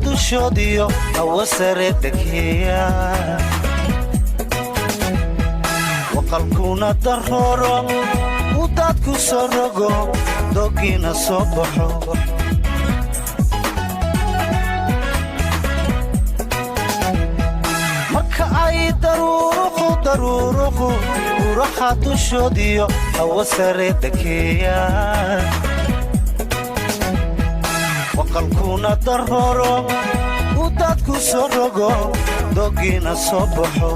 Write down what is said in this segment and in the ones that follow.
dushodiyo awasare dekiya waqalkuna daroro udadku sorogo dogina soo baxo marka ay daruuruhu uraha dushodiyo awasare dekiya waqalkuna daroro udadku sorogo dogina soo baxo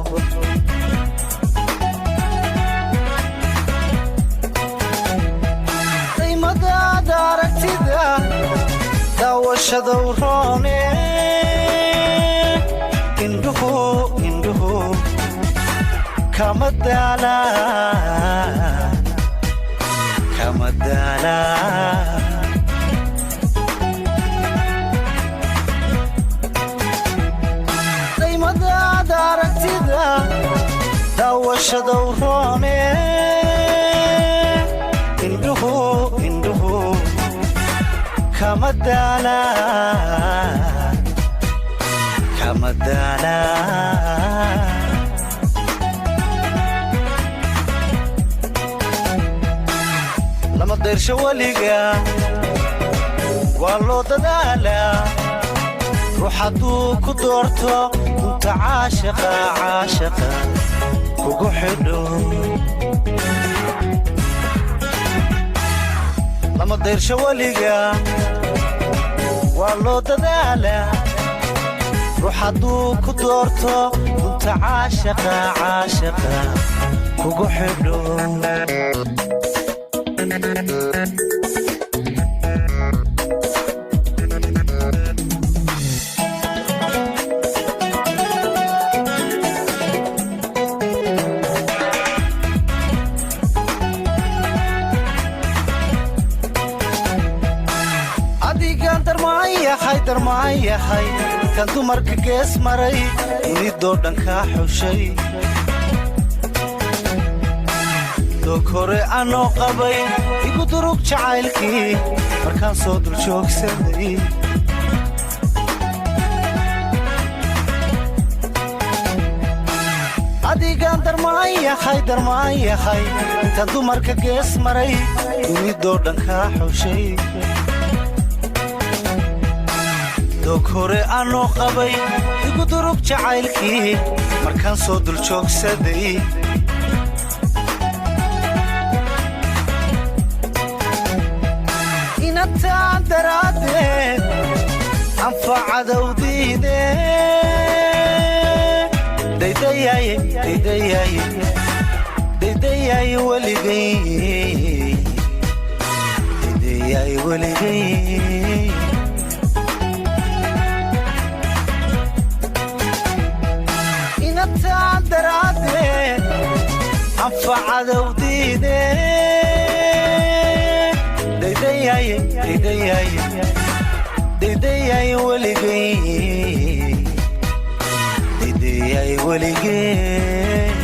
qiimadaada aragtida daawashada uroone indhuhu kama daalaan daawashada uroone indhuhu kama daalaan lama dayrsho weliga waa loo dadaalaa ruux hadduu ku doorto unta caashaqa kugu xidho lama dayrsho weliga waa loo dadaalaa ruux hadduu ku doorto unta caashaqa kugu xidho darmaayahay kan dumarka gees maray unidoo dhankaa xushay doog hore anoo qabay igu durug jacaylkii markaan soo dul joogsaday adigaan darmaayahay kan dumarka gees maray unidoo dhankaa xushay doog hore anoo qabay igu durug jacaylkii markaan soo dul joogsaday inataan daraaddeed anfacadowdiide daydayaay weligay inataan daraaddeed anfacadowdiide daydayaay weligay